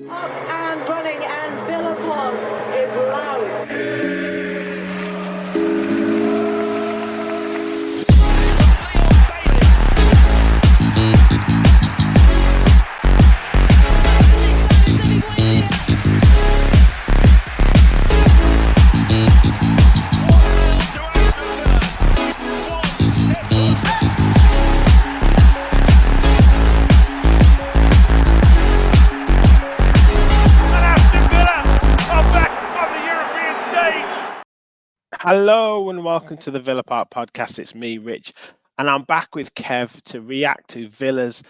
Up and running, and Billabong is loud. Hello and welcome to the Villa Park podcast. It's me, Rich, and I'm back with Kev to react to Villa's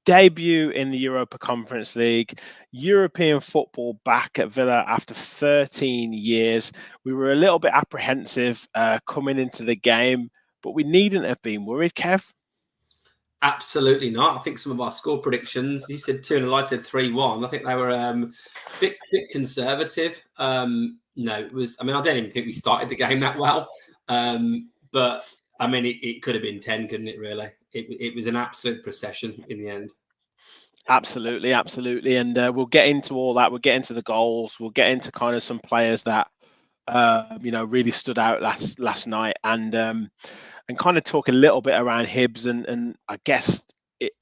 debut in the Europa Conference League. European football back at Villa after 13 years. We were a little bit apprehensive coming into the game, but we needn't have been worried, Kev. Absolutely not. I think some of our score predictions, you said 2-0, I said 3-1. I think they were a bit conservative. No, it was. I mean, I don't even think we started the game that well. But I mean, it could have been 10, couldn't it? Really, it was an absolute procession in the end. Absolutely, and we'll get into all that. We'll get into the goals. We'll get into kind of some players that really stood out last night, and kind of talk a little bit around Hibs and I guess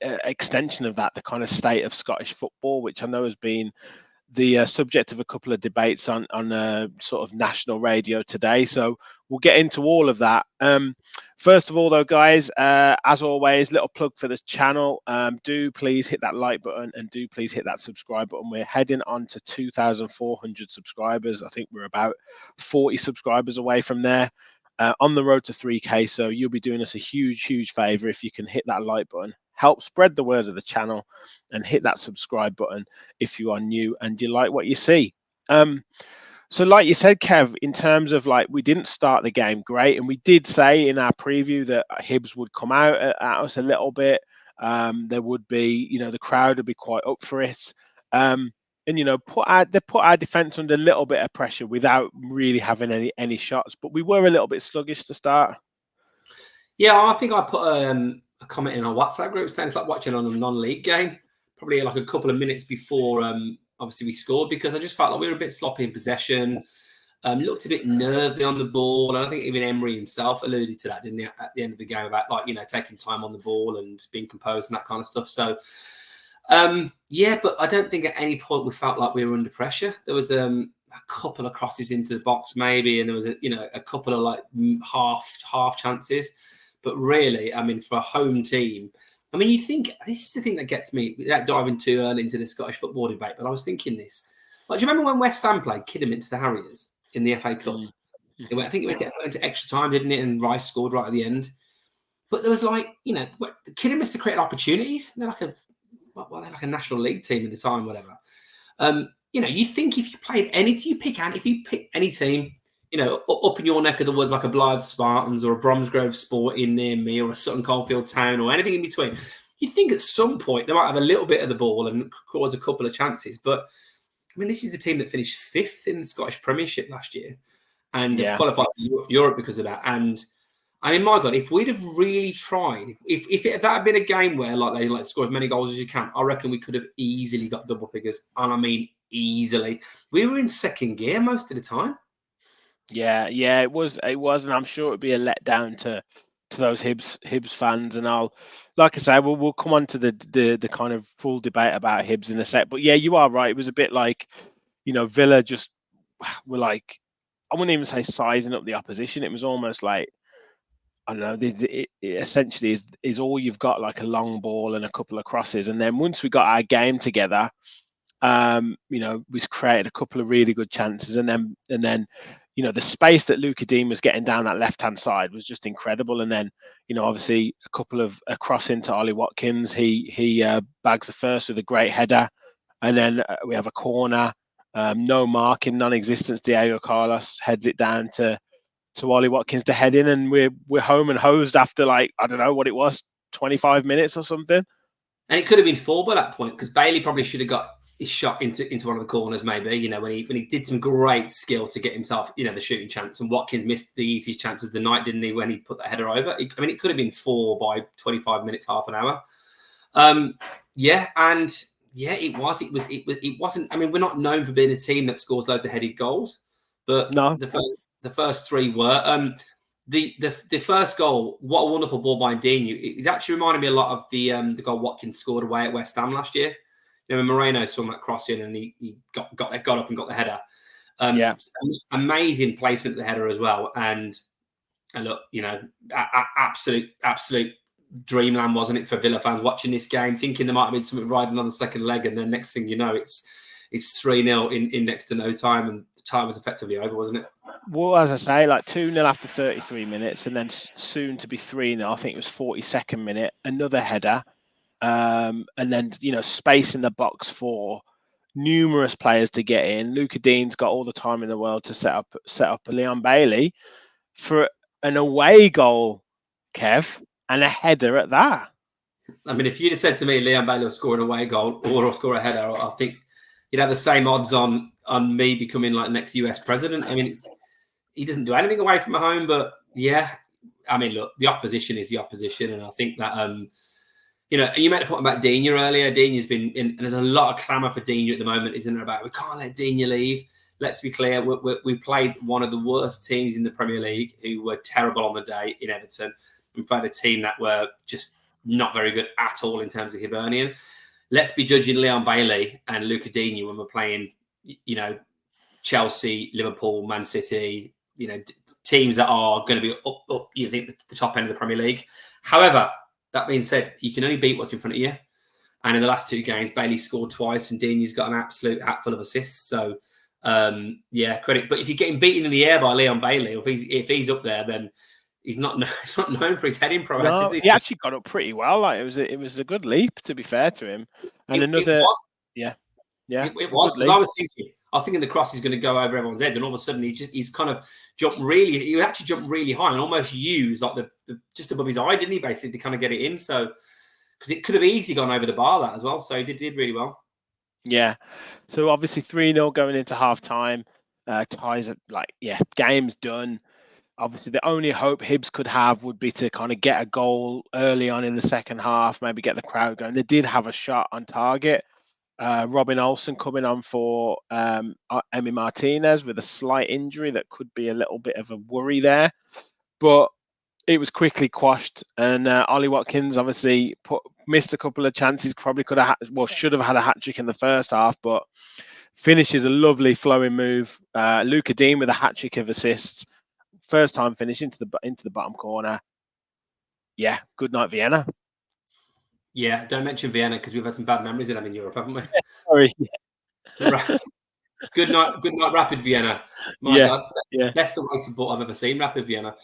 extension of that, the kind of state of Scottish football, which I know has been the subject of a couple of debates on sort of national radio today. So we'll get into all of that. First of all, though, guys, as always, little plug for the channel. Do please hit that like button and do please hit that subscribe button. We're heading on to 2,400 subscribers. I think we're about 40 subscribers away from there. On the road to 3K. So you'll be doing us a huge favor if you can hit that like button. Help spread the word of the channel and hit that subscribe button if you are new and you like what you see. So like you said, Kev, in terms of like, we didn't start the game great, and we did say in our preview that Hibs would come out at us a little bit. There would be, the crowd would be quite up for it. And put our defense under a little bit of pressure without really having any shots. But we were a little bit sluggish to start. Yeah, I think I put a comment in our WhatsApp group saying it's like watching on a non-league game, probably like a couple of minutes before obviously we scored, because I just felt like we were a bit sloppy in possession, looked a bit nervy on the ball, and I think even Emery himself alluded to that, didn't he, at the end of the game, about taking time on the ball and being composed and that kind of stuff. So but I don't think at any point we felt like we were under pressure. There was a couple of crosses into the box maybe, and there was a couple of like half chances. But really, I mean, for a home team, I mean, you'd think, this is the thing that gets me, without diving too early into the Scottish football debate, but I was thinking this. Like, do you remember when West Ham played Kidderminster Harriers in the FA Cup? I think it went to extra time, didn't it? And Rice scored right at the end. But there was like, Kidderminster created opportunities. They're like a National League team at the time, whatever. You'd think if you played if you pick any team, up in your neck of the woods, like a Blythe Spartans or a Bromsgrove Sporting near me, or a Sutton Coldfield Town, or anything in between, you'd think at some point they might have a little bit of the ball and cause a couple of chances. But I mean, this is a team that finished 5th in the Scottish Premiership last year and have qualified for Europe because of that. And I mean, my God, if we'd have really tried, if that had been a game where they score as many goals as you can, I reckon we could have easily got double figures. And I mean, easily. We were in second gear most of the time. Yeah, it was, and I'm sure it'd be a letdown to those Hibs fans. And like I say, we'll come on to the kind of full debate about Hibs in a sec. But yeah, you are right. It was a bit like, Villa just were like, I wouldn't even say sizing up the opposition. It was almost like, I don't know, it essentially is all you've got, like a long ball and a couple of crosses. And then once we got our game together, we created a couple of really good chances, and then the space that Lucas Digne was getting down that left-hand side was just incredible. And then, obviously a cross into Ollie Watkins. He bags the first with a great header. And then we have a corner, no marking, non-existence. Diego Carlos heads it down to Ollie Watkins to head in, and we're home and hosed after, like, I don't know what it was, 25 minutes or something. And it could have been 4 by that point, because Bailey probably should have got his shot into one of the corners, maybe, when he did some great skill to get himself, the shooting chance. And Watkins missed the easiest chance of the night, didn't he, when he put that header over? It could have been 4 by 25 minutes, half an hour. Yeah, it was. It wasn't. I mean, we're not known for being a team that scores loads of headed goals, but No. the first three were. The first goal, what a wonderful ball by Digne. It actually reminded me a lot of the goal Watkins scored away at West Ham last year. You know, when Moreno swung that cross in and he got up and got the header. Yeah. Amazing placement at the header as well. And look, you know, absolute dreamland, wasn't it, for Villa fans watching this game, thinking there might have been something riding on the second leg, and then next thing you know, it's 3-0 in next to no time, and the time was effectively over, wasn't it? Well, as I say, like 2-0 after 33 minutes, and then soon to be 3-0. I think it was 42nd minute, another header, and then, you know, space in the box for numerous players to get in. Lucas Digne's got all the time in the world to set up Leon Bailey for an away goal, Kev, and a header at that. I mean, if you'd have said to me Leon Bailey will score an away goal or score a header, I think you'd have the same odds on me becoming like next US president. I mean, he doesn't do anything away from home, but yeah, I mean, look, the opposition is the opposition, and I think that you know, you made a point about Digne earlier. Digne's been in, and there's a lot of clamour for Digne at the moment, isn't there? About we can't let Digne leave. Let's be clear, we played one of the worst teams in the Premier League, who were terrible on the day in Everton. We played a team that were just not very good at all in terms of Hibernian. Let's be judging Leon Bailey and Lucas Digne when we're playing, you know, Chelsea, Liverpool, Man City, you know, teams that are going to be up, you think, the top end of the Premier League. However, that being said, you can only beat what's in front of you. And in the last two games, Bailey scored twice and Digne's got an absolute hatful of assists. So, yeah, credit. But if you're getting beaten in the air by Leon Bailey, or if he's up there, then he's not known for his heading prowess. No, he actually got up pretty well. Like it was a good leap, to be fair to him. And it was. Yeah. It was, because I was thinking the cross is going to go over everyone's head, and all of a sudden he's kind of jumped really. He actually jumped really high and almost used like the just above his eye, didn't he? Basically, to kind of get it in. So because it could have easily gone over the bar that as well. So he did really well. Yeah. So obviously 3-0 going into half time. Ties are game's done. Obviously, the only hope Hibs could have would be to kind of get a goal early on in the second half, maybe get the crowd going. They did have a shot on target. Robin Olsen coming on for Emi Martinez with a slight injury that could be a little bit of a worry there. But it was quickly quashed, and Ollie Watkins obviously missed a couple of chances. Probably should have had a hat trick in the first half, but finishes a lovely flowing move. Lucas Digne with a hat trick of assists. First time finish into the bottom corner. Yeah, good night, Vienna. Yeah, don't mention Vienna because we've had some bad memories of them in Europe, haven't we? Sorry. Good night, Rapid Vienna. My God, best away support I've ever seen, Rapid Vienna.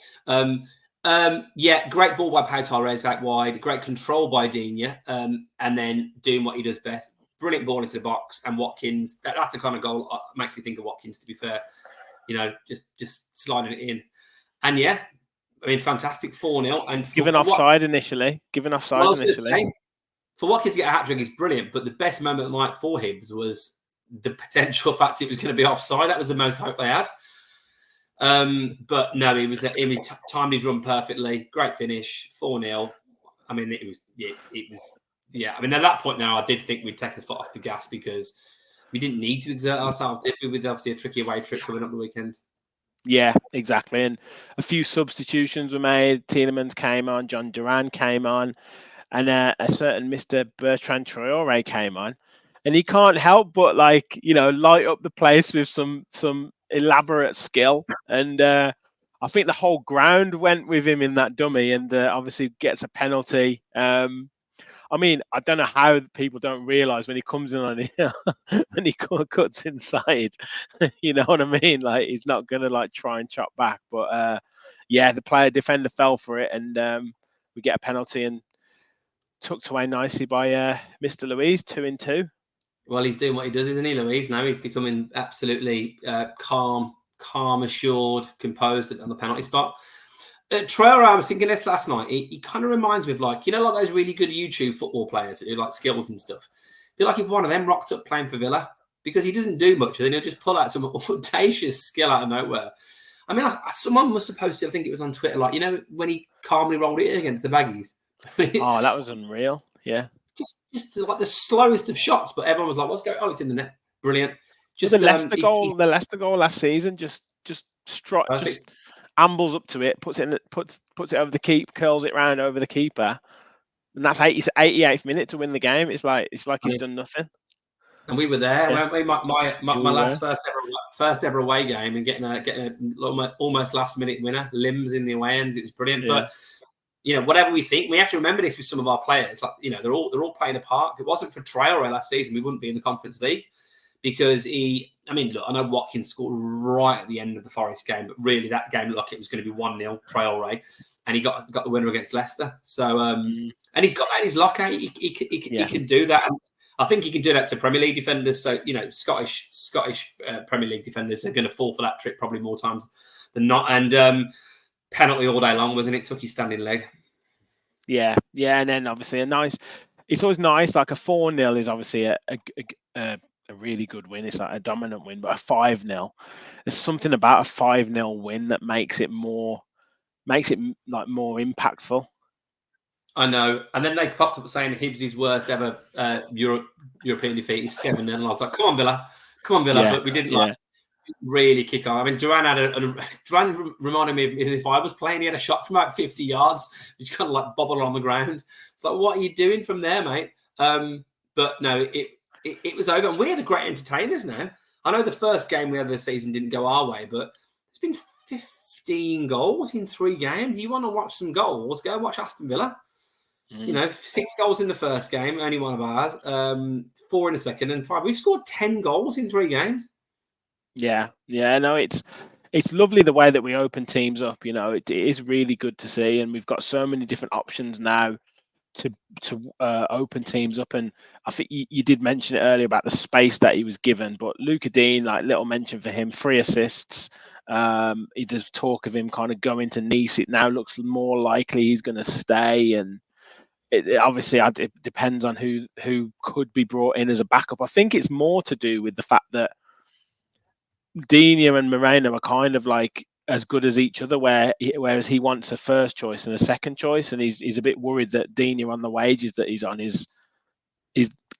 Yeah, great ball by Pau Torres out wide, great control by Digne, and then doing what he does best. Brilliant ball into the box, and Watkins. That's the kind of goal makes me think of Watkins. To be fair, you know, just sliding it in, and yeah, I mean, fantastic 4-0 and given offside initially. For Watkins to get a hat trick is brilliant, but the best moment of the night for Hibs was the potential fact it was going to be offside. That was the most hope they had. But no, he timed his run perfectly. Great finish, 4-0. I mean, it was. I mean, at that point now, I did think we'd take the foot off the gas because we didn't need to exert ourselves, did we? With obviously a tricky away trip coming up the weekend. Yeah, exactly. And a few substitutions were made. Tielemans came on, John Duran came on, and a certain Mr. Bertrand Traore came on. And he can't help but, like, you know, light up the place with some elaborate skill. And I think the whole ground went with him in that dummy, and obviously gets a penalty. I mean, I don't know how people don't realise when he comes in on it, when he cuts inside, you know what I mean? Like, he's not going to like try and chop back. But yeah, the defender fell for it, and we get a penalty and tucked away nicely by Mr. Luiz, 2-2. Well, he's doing what he does, isn't he, Luiz? Now he's becoming absolutely calm, assured, composed on the penalty spot. Traore, I was thinking this last night. He kind of reminds me of, like, you know, like those really good YouTube football players that do like skills and stuff. Be like if one of them rocked up playing for Villa, because he doesn't do much, and then he'll just pull out some audacious skill out of nowhere. I mean, someone must have posted, I think it was on Twitter, like, you know, when he calmly rolled it in against the Baggies. Oh, that was unreal. Yeah. just like the slowest of shots, but everyone was like, "What's going? Oh, it's in the net, brilliant." Just the Leicester goal last season, just perfect. ambles up to it, puts it over the keep, curls it round over the keeper, and that's 88th minute to win the game. It's like he's done nothing. And we were there, Yeah. weren't we? My lad's first ever away game, and getting a almost last minute winner, limbs in the away ends. It was brilliant. Yeah. But whatever we think, we have to remember this with some of our players. Like they're all playing a part. If it wasn't for Traore last season, we wouldn't be in the Conference League because look, I know Watkins scored right at the end of the Forest game, but really that game looked like it was going to be 1-0 Traore, and he got the winner against Leicester. So and he's got that in his locker. He can do that. And I think he can do that to Premier League defenders. So Scottish Premier League defenders are going to fall for that trick probably more times than not. And penalty all day long, wasn't it? Took his standing leg. Yeah, and then obviously it's always nice. Like a 4-0 is obviously a really good win. It's like a dominant win, but a 5-0, there's something about a 5-0 win that makes it more impactful. I know. And then they popped up saying Hibs' worst ever European defeat is 7-0. And I was like, come on, Villa. Yeah, but we didn't really kick on. I mean, Duran reminded me of if I was playing, he had a shot from about 50 yards, which kind of like bobbled on the ground. It's like, what are you doing from there, mate? But no, it was over. And we're the great entertainers now. I know the first game we had this season didn't go our way, but it's been 15 goals in 3 games. You want to watch some goals? Go watch Aston Villa. 6 goals in the first game, only one of ours. 4 in the second, and 5. We've scored 10 goals in 3 games. Yeah. No, it's lovely the way that we open teams up. It is really good to see, and we've got so many different options now to open teams up. And I think you did mention it earlier about the space that he was given, but Lucas Digne, like, little mention for him, 3 assists. He does talk of him kind of going to Nice. It now looks more likely he's going to stay, and it depends on who could be brought in as a backup. I think it's more to do with the fact that Digne and Moreno are kind of like as good as each other, whereas he wants a first choice and a second choice, and he's a bit worried that Digne, on the wages that he's on, is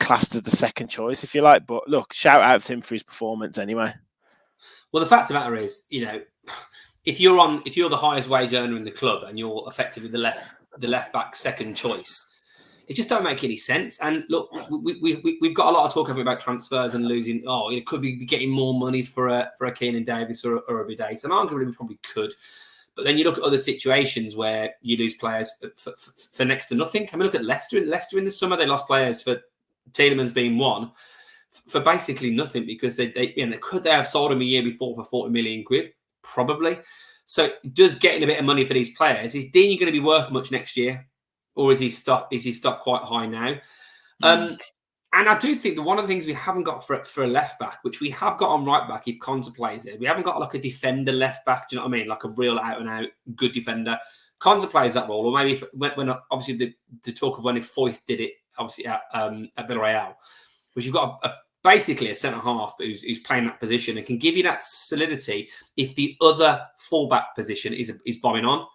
classed as the second choice, if you like. But look, shout out to him for his performance anyway. Well, the fact of the matter is, if you're the highest wage earner in the club and you're effectively the left back second choice, it just don't make any sense. And look, we've got a lot of talk about transfers and losing. Could we be getting more money for a Keenan Davis or a Bidace? And arguably we probably could. But then you look at other situations where you lose players for next to nothing. I mean, look at Leicester in the summer. They lost players, for Tielemans being one, for basically nothing, because could they have sold him a year before for 40 million quid? Probably. So does getting a bit of money for these players, is Digne going to be worth much next year? Or is he stock quite high now? And I do think that one of the things we haven't got for a left back, which we have got on right back if Konsa plays it, we haven't got like a defender left back. Do you know what I mean? Like a real out and out good defender. Konsa plays that role, or maybe when obviously the talk of when Foyth did it, obviously at Villarreal, which you've got basically a centre half who's playing that position and can give you that solidity if the other fullback position is bombing on.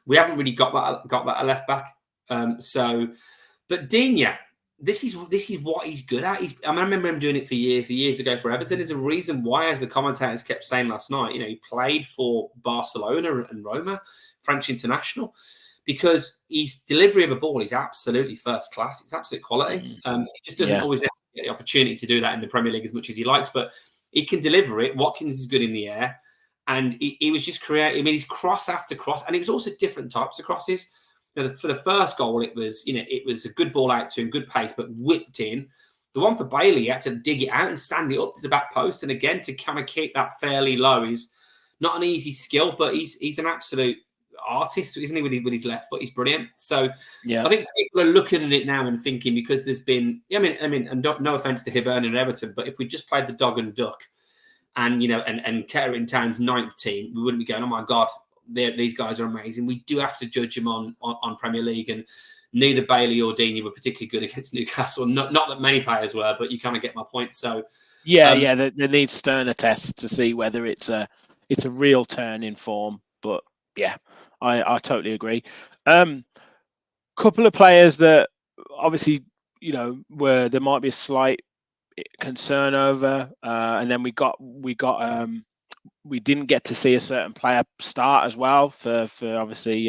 We haven't really got that at left back. But Digne, this is what he's good at. I remember him doing it for years ago for Everton. There's a reason why, as the commentators kept saying last night, he played for Barcelona and Roma, French international, because his delivery of a ball is absolutely first class. It's absolute quality. He just doesn't always necessarily get the opportunity to do that in the Premier League as much as he likes, but he can deliver it. Watkins is good in the air, and he was just creating. I mean, he's cross after cross, and it was also different types of crosses. For the first goal, it was a good ball out to him, good pace, but whipped in. The one for Bailey, he had to dig it out and stand it up to the back post. And again, to kind of keep that fairly low is not an easy skill, but he's an absolute artist, isn't he? With his left foot, he's brilliant. So I think people are looking at it now and thinking, because there's been, and no offense to Hibbern and Everton, but if we just played the dog and duck, and and Kettering Town's 9th team, we wouldn't be going, oh my God, these guys are amazing. We do have to judge them on Premier League, and neither Bailey or Digne were particularly good against Newcastle. Not that many players were, but you kind of get my point. So there needs sterner tests to see whether it's a real turn in form. But yeah, I totally agree. Couple of players that obviously where there might be a slight concern over, and then we didn't get to see a certain player start as well for obviously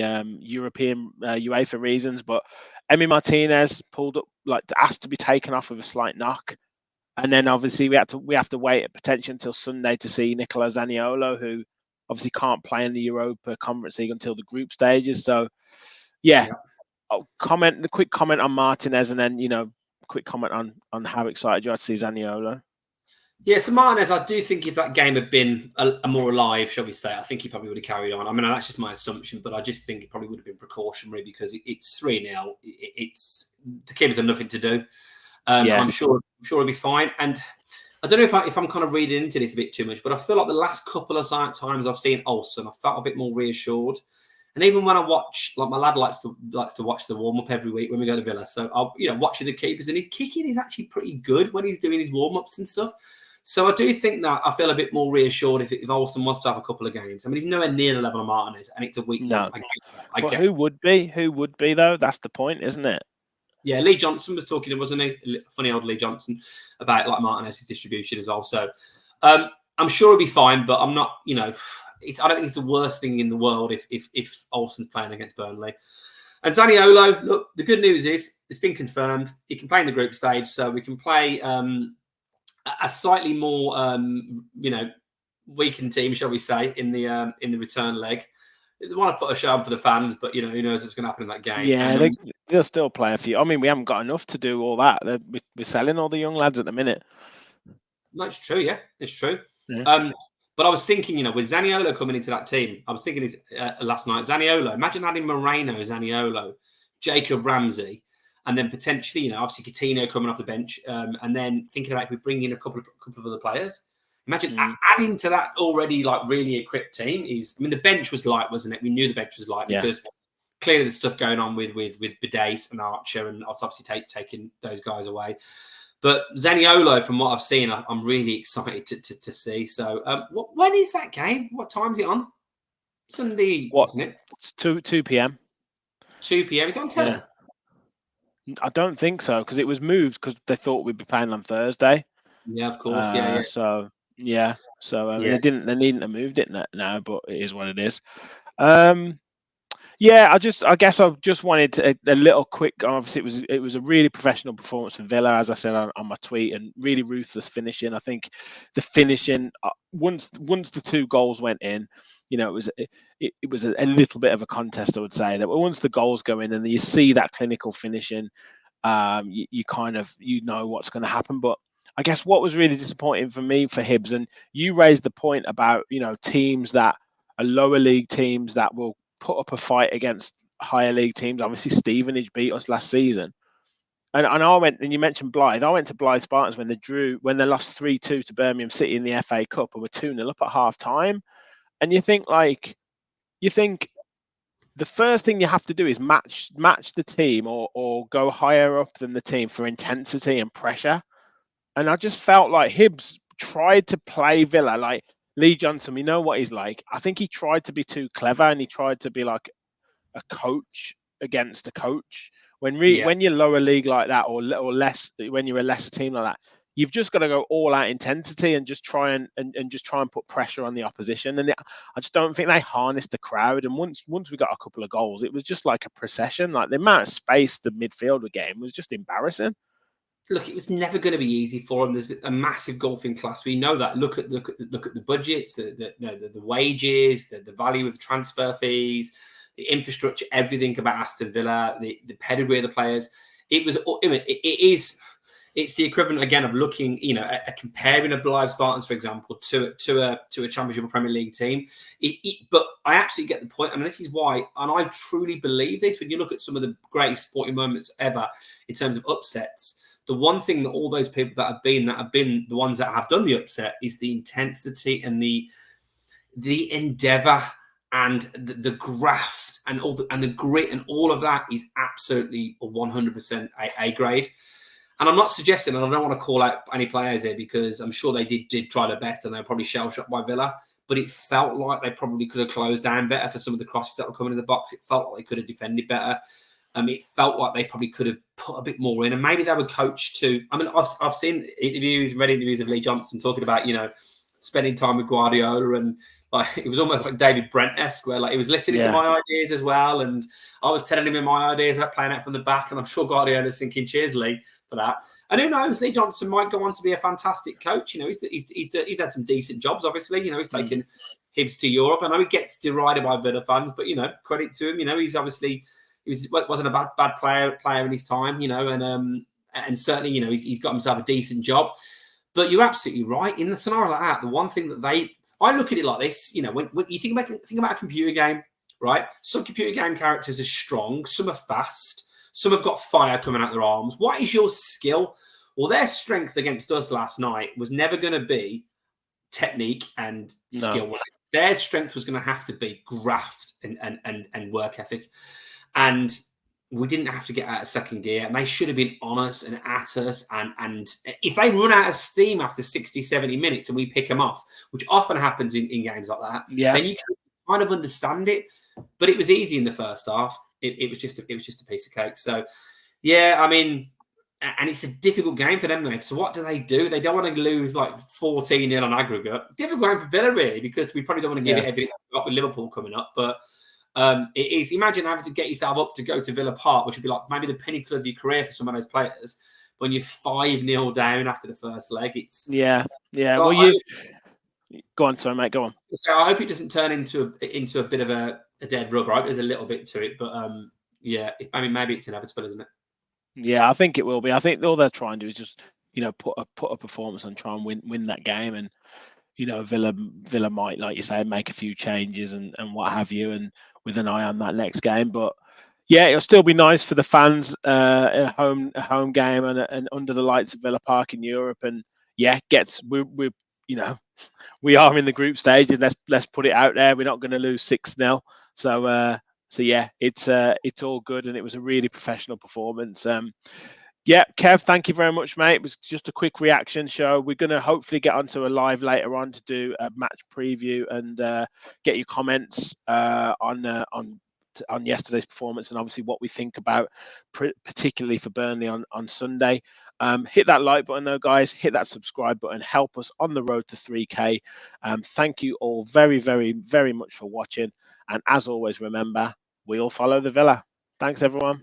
European UEFA reasons. But Emi Martinez pulled up, like, asked to be taken off with a slight knock, and then obviously we have to wait potentially until Sunday to see Nicola Zaniolo, who obviously can't play in the Europa Conference League until the group stages. So yeah. The quick comment on Martinez, and then quick comment on how excited you are to see Zaniolo. Yeah, so Martinez, I do think if that game had been a more alive, shall we say, I think he probably would have carried on. I mean, that's just my assumption, but I just think it probably would have been precautionary because it's 3-0. It's the keepers have nothing to do. I'm sure he'll be fine. And I don't know if I'm kind of reading into this a bit too much, but I feel like the last couple of times I've seen Olsen, I felt a bit more reassured. And even when I watch, like, my lad likes to watch the warm up every week when we go to Villa. So I'll watching the keepers, and his kicking is actually pretty good when he's doing his warm ups and stuff. So I do think that I feel a bit more reassured if Olsen wants to have a couple of games. I mean, he's nowhere near the level of Martinez, and it's a week. No, I get who would be? Who would be though? That's the point, isn't it? Yeah, Lee Johnson was talking, wasn't he? Funny old Lee Johnson about like Martinez's distribution as well. So I'm sure he'll be fine, but I'm not. I don't think it's the worst thing in the world if Olsen's playing against Burnley. And Zaniolo, look, the good news is it's been confirmed. He can play in the group stage, so we can play a slightly more, weakened team, shall we say, in the return leg. They want to put a show on for the fans, but who knows what's going to happen in that game. Yeah, they'll still play a few. I mean, we haven't got enough to do all that. We're selling all the young lads at the minute. No, it's true. Yeah, it's true. Yeah. But I was thinking, with Zaniolo coming into that team, I was thinking this last night. Zaniolo, imagine adding Moreno, Zaniolo, Jacob Ramsey, and then potentially, obviously Coutinho coming off the bench, and then thinking about if we bring in a couple of other players. Imagine adding to that already like really equipped team the bench was light, wasn't it? We knew the bench was light because clearly there's stuff going on with Bidace and Archer, and obviously taking those guys away. But Zaniolo, from what I've seen, I'm really excited to see. So when is that game? What time's it on? Sunday, isn't it? It's 2 p.m. 2 p.m. Is it on telly? Yeah. I don't think so, because it was moved because they thought we'd be playing on Thursday. Yeah, of course. Yeah. So they needn't have moved it now, but it is what it is. I guess I just wanted a little quick. Obviously, it was a really professional performance from Villa, as I said on my tweet, and really ruthless finishing. I think the finishing once the 2 goals went in, it was a little bit of a contest, I would say. That once the goals go in and you see that clinical finishing, you kind of know what's going to happen. But I guess what was really disappointing for me for Hibs, and you raised the point about teams that are lower league teams that will put up a fight against higher league teams. Obviously, Stevenage beat us last season, and I went. And you mentioned Blythe. I went to Blythe Spartans when they lost 3-2 to Birmingham City in the FA Cup and were 2-0 up at half time. And you think the first thing you have to do is match the team or go higher up than the team for intensity and pressure. And I just felt like Hibs tried to play Villa like Lee Johnson. We know what he's like. I think he tried to be too clever, and he tried to be like a coach against a coach. When you're lower league like that, or less, when you're a lesser team like that, you've just got to go all out intensity and just try and put pressure on the opposition. And I just don't think they harnessed the crowd. And once we got a couple of goals, it was just like a procession. Like the amount of space the midfield were getting was just embarrassing. Look, it was never going to be easy for them. There's a massive golfing class. We know that. Look at the budgets, the wages, the value of the transfer fees, the infrastructure, everything about Aston Villa, the pedigree of the players. It's the equivalent again of looking, comparing a Blythe Spartans, for example, to a Championship or Premier League team. But I absolutely get the point. I mean, this is why, and I truly believe this. When you look at some of the greatest sporting moments ever in terms of upsets, the one thing that all those people that have been the ones that have done the upset is the intensity and the endeavour and the graft and the grit and all of that is absolutely 100% A grade. And I'm not suggesting, and I don't want to call out any players here because I'm sure they did try their best and they were probably shell-shocked by Villa, but it felt like they probably could have closed down better for some of the crosses that were coming in the box. It felt like they could have defended better. It felt like they probably could have put a bit more in, and maybe they were coached to. I mean, I've seen interviews, read interviews of Lee Johnson talking about, you know, spending time with Guardiola, and like it was almost like David Brent-esque, where like he was listening to my ideas as well, and I was telling him my ideas about playing out from the back, and I'm sure Guardiola's thinking, "Cheers, Lee, for that." And who knows, Lee Johnson might go on to be a fantastic coach. You know, he's had some decent jobs, obviously. You know, he's taken Hibs to Europe. I know he gets derided by Villa fans, but you know, credit to him. You know, he's obviously. Wasn't a bad player in his time, you know, and certainly, you know, he's got himself a decent job. But you're absolutely right. In the scenario like that, the one thing that I look at it like this, you know, when you think about a computer game, right? Some computer game characters are strong, some are fast, some have got fire coming out their arms. What is your skill? Well, their strength against us last night was never going to be technique and skill. Their strength was going to have to be graft and work ethic. And we didn't have to get out of second gear, and they should have been on us and at us. And if they run out of steam after 60, 70 minutes and we pick them off, which often happens in games like that, then you can kind of understand it. But it was easy in the first half. It was just a piece of cake. So, yeah, I mean, and it's a difficult game for them now. So what do? They don't want to lose like 14-0 on aggregate. Difficult game for Villa, really, because we probably don't want to give it everything we've got with Liverpool coming up. But it is. Imagine having to get yourself up to go to Villa Park, which would be like maybe the pinnacle of your career for some of those players. When you're 5-0 down after the first leg, it's Well, go on, sorry, mate. Go on. So I hope it doesn't turn into a bit of a dead rubber. I hope there's a little bit to it, but I mean, maybe it's inevitable, isn't it? Yeah, I think it will be. I think all they're trying to do is just, you know, put a performance and try and win that game. And you know, Villa might, like you say, make a few changes and what have you, and with an eye on that next game. But yeah, it'll still be nice for the fans a home game and under the lights of Villa Park in Europe. And yeah, we you know, we are in the group stage, and let's put it out there. We're not going to lose 6-0. So yeah, it's all good, and it was a really professional performance. Yeah, Kev, thank you very much, mate. It was just a quick reaction show. We're going to hopefully get onto a live later on to do a match preview and get your comments on yesterday's performance, and obviously what we think about, particularly for Burnley on Sunday. Hit that like button though, guys. Hit that subscribe button. Help us on the road to 3K. Thank you all very, very, very much for watching. And as always, remember, we all follow the Villa. Thanks, everyone.